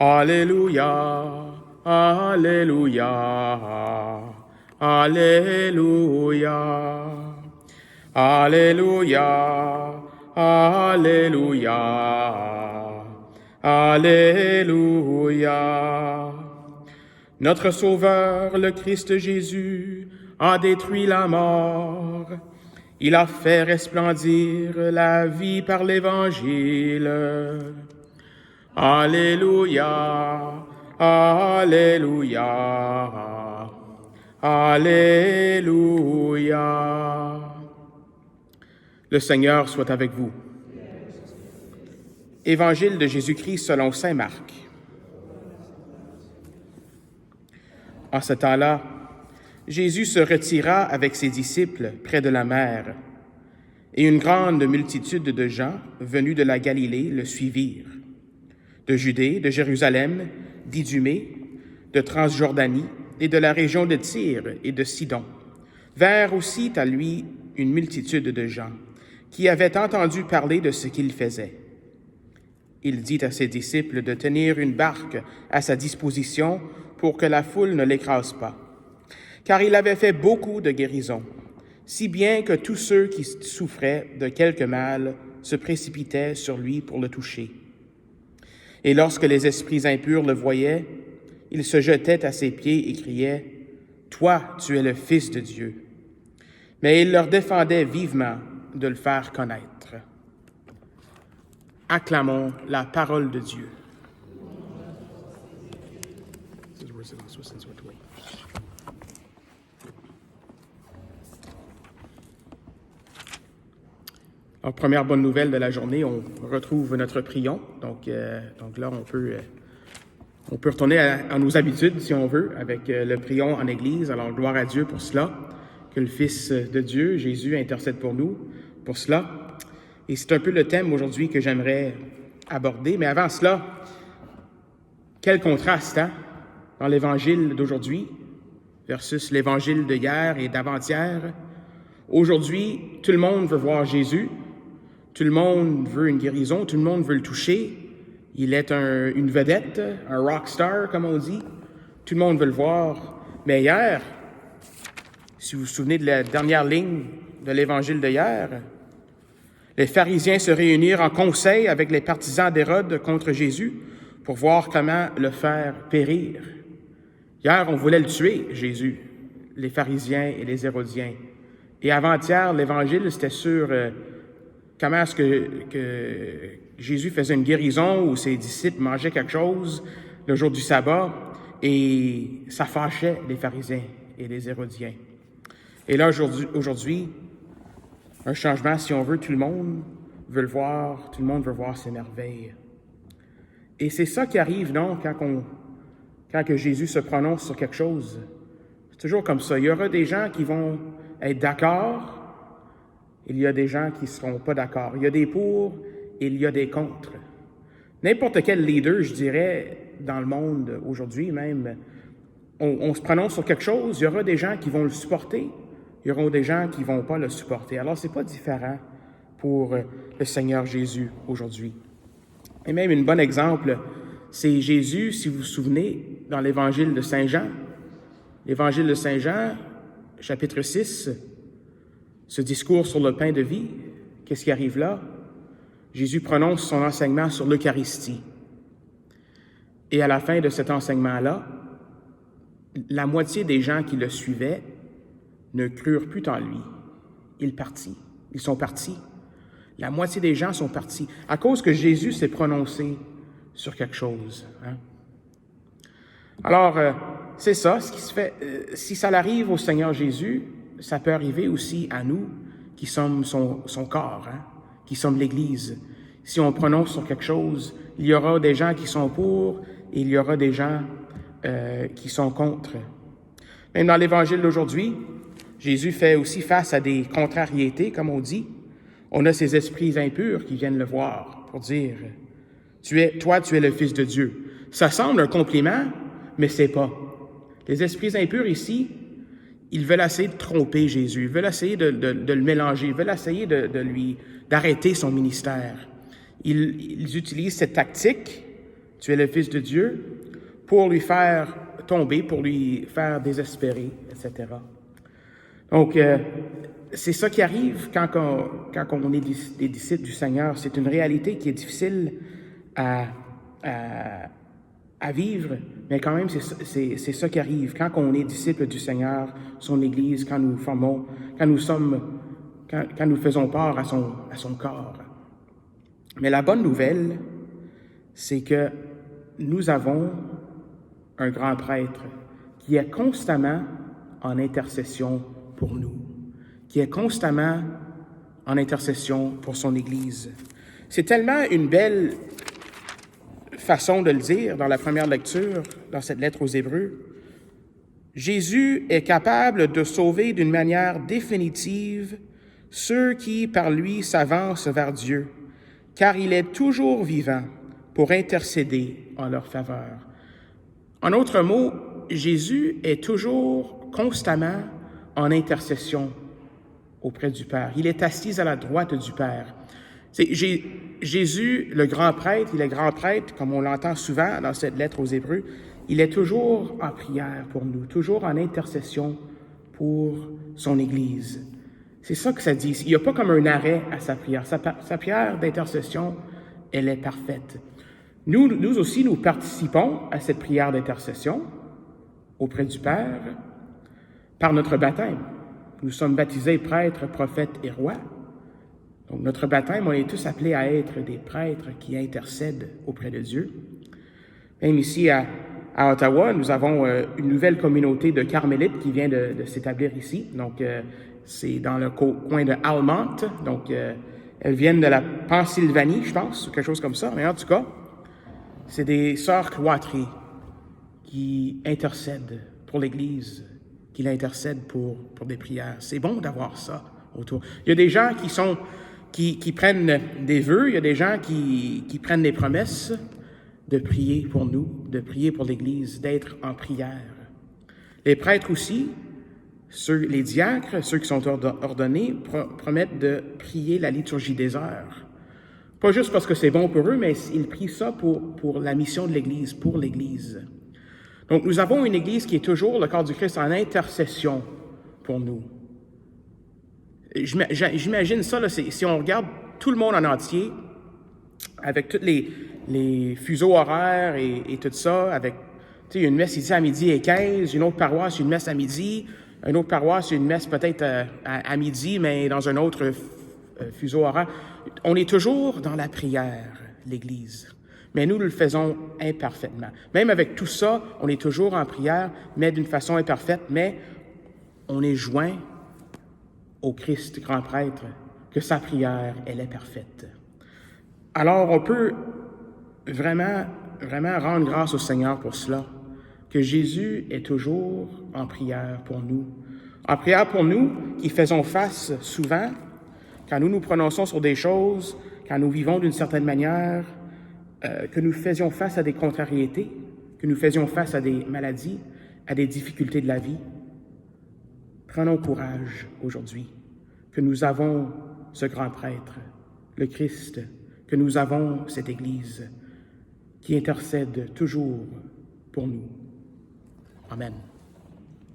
Alléluia, Alléluia, Alléluia, Alléluia, Alléluia, Alléluia. Notre Sauveur, le Christ Jésus, a détruit la mort. Il a fait resplendir la vie par l'Évangile. Alléluia, Alléluia, Alléluia. Le Seigneur soit avec vous. Évangile de Jésus-Christ selon saint Marc. En ce temps-là, Jésus se retira avec ses disciples près de la mer, et une grande multitude de gens venus de la Galilée le suivirent, de Judée, de Jérusalem, d'Idumée, de Transjordanie et de la région de Tyr et de Sidon. Vinrent aussi à lui une multitude de gens qui avaient entendu parler de ce qu'il faisait. Il dit à ses disciples de tenir une barque à sa disposition pour que la foule ne l'écrase pas, car il avait fait beaucoup de guérisons, si bien que tous ceux qui souffraient de quelque mal se précipitaient sur lui pour le toucher. Et lorsque les esprits impurs le voyaient, ils se jetaient à ses pieds et criaient « Toi, tu es le Fils de Dieu ». Mais il leur défendait vivement de le faire connaître. Acclamons la parole de Dieu. Alors, première bonne nouvelle de la journée, on retrouve notre prion. Donc là, on peut retourner à nos habitudes, si on veut, avec le prion en Église. Alors, gloire à Dieu pour cela, que le Fils de Dieu, Jésus, intercède pour nous, pour cela. Et c'est un peu le thème aujourd'hui que j'aimerais aborder. Mais avant cela, quel contraste, hein, dans l'Évangile d'aujourd'hui versus l'Évangile de hier et d'avant-hier. Aujourd'hui, tout le monde veut voir Jésus. Tout le monde veut une guérison, tout le monde veut le toucher. Il est une vedette, un rockstar, comme on dit. Tout le monde veut le voir. Mais hier, si vous vous souvenez de la dernière ligne de l'Évangile de hier, les pharisiens se réunirent en conseil avec les partisans d'Hérode contre Jésus pour voir comment le faire périr. Hier, on voulait le tuer, Jésus, les pharisiens et les hérodiens. Et avant-hier, l'Évangile, c'était sur comment est-ce que Jésus faisait une guérison ou ses disciples mangeaient quelque chose le jour du sabbat et ça fâchait les pharisiens et les hérodiens. Et là, aujourd'hui, un changement, si on veut, tout le monde veut le voir, tout le monde veut voir ces merveilles. Et c'est ça qui arrive, non, quand que Jésus se prononce sur quelque chose. C'est toujours comme ça. Il y aura des gens qui vont être d'accord, il y a des gens qui ne seront pas d'accord. Il y a des pour et il y a des contre. N'importe quel leader, je dirais, dans le monde aujourd'hui même, on se prononce sur quelque chose, il y aura des gens qui vont le supporter, il y aura des gens qui ne vont pas le supporter. Alors, ce n'est pas différent pour le Seigneur Jésus aujourd'hui. Et même un bon exemple, c'est Jésus, si vous vous souvenez, dans l'Évangile de Saint Jean. L'Évangile de Saint Jean, chapitre 6, ce discours sur le pain de vie, qu'est-ce qui arrive là? Jésus prononce son enseignement sur l'Eucharistie. Et à la fin de cet enseignement-là, la moitié des gens qui le suivaient ne crurent plus en lui. Ils sont partis. La moitié des gens sont partis à cause que Jésus s'est prononcé sur quelque chose. Hein? Alors, c'est ça, ce qui se fait. Si ça arrive au Seigneur Jésus, ça peut arriver aussi à nous qui sommes son corps, hein? Qui sommes l'Église. Si on prononce sur quelque chose, il y aura des gens qui sont pour et il y aura des gens qui sont contre. Même dans l'Évangile d'aujourd'hui, Jésus fait aussi face à des contrariétés, comme on dit. On a ces esprits impurs qui viennent le voir pour dire « Toi, tu es le Fils de Dieu ». Ça semble un compliment, mais c'est pas. Les esprits impurs ici, ils veulent essayer de tromper Jésus, ils veulent essayer de le mélanger, ils veulent essayer d'arrêter son ministère. Ils utilisent cette tactique. Tu es le Fils de Dieu, pour lui faire tomber, pour lui faire désespérer, etc. Donc, c'est ça qui arrive quand on est des disciples du Seigneur. C'est une réalité qui est difficile à vivre, mais quand même, c'est ça qui arrive. Quand on est disciple du Seigneur, son Église, quand nous faisons part à son corps. Mais la bonne nouvelle, c'est que nous avons un grand prêtre qui est constamment en intercession pour nous, qui est constamment en intercession pour son Église. C'est tellement une belle façon de le dire dans la première lecture, dans cette lettre aux Hébreux. Jésus est capable de sauver d'une manière définitive ceux qui, par lui, s'avancent vers Dieu, car il est toujours vivant pour intercéder en leur faveur. En d'autres mots, Jésus est toujours constamment en intercession auprès du Père. Il est assis à la droite du Père. Jésus, le grand prêtre, il est grand prêtre, comme on l'entend souvent dans cette lettre aux Hébreux, il est toujours en prière pour nous, toujours en intercession pour son Église. C'est ça que ça dit. Il n'y a pas comme un arrêt à sa prière. Sa prière d'intercession, elle est parfaite. Nous aussi, nous participons à cette prière d'intercession auprès du Père par notre baptême. Nous sommes baptisés prêtres, prophètes et rois. Donc, notre baptême, on est tous appelés à être des prêtres qui intercèdent auprès de Dieu. Même ici à Ottawa, nous avons une nouvelle communauté de carmélites qui vient de s'établir ici. Donc, c'est dans le coin de Almont. Donc, elles viennent de la Pennsylvanie, je pense, ou quelque chose comme ça. Mais en tout cas, c'est des sœurs cloîtrées qui intercèdent pour l'Église, qui l'intercèdent pour des prières. C'est bon d'avoir ça autour. Il y a des gens qui prennent des vœux, il y a des gens qui prennent des promesses de prier pour nous, de prier pour l'Église, d'être en prière. Les prêtres aussi, les diacres, ceux qui sont ordonnés, promettent de prier la liturgie des heures. Pas juste parce que c'est bon pour eux, mais ils prient ça pour la mission de l'Église, pour l'Église. Donc, nous avons une Église qui est toujours, le corps du Christ, en intercession pour nous. J'imagine ça, là, si on regarde tout le monde en entier, avec tous les fuseaux horaires et tout ça, avec une messe ici à midi et 15, une autre paroisse, une messe à midi, une autre paroisse, une messe peut-être à midi, mais dans un autre fuseau horaire. On est toujours dans la prière, l'Église. Mais nous le faisons imparfaitement. Même avec tout ça, on est toujours en prière, mais d'une façon imparfaite, mais on est joint au Christ, grand prêtre, que sa prière, elle est parfaite. Alors, on peut vraiment, vraiment rendre grâce au Seigneur pour cela, que Jésus est toujours en prière pour nous. En prière pour nous, qui faisons face souvent, quand nous nous prononçons sur des choses, quand nous vivons d'une certaine manière, que nous faisions face à des contrariétés, que nous faisions face à des maladies, à des difficultés de la vie. Prenons courage aujourd'hui, que nous avons ce grand prêtre, le Christ, que nous avons cette Église qui intercède toujours pour nous. Amen.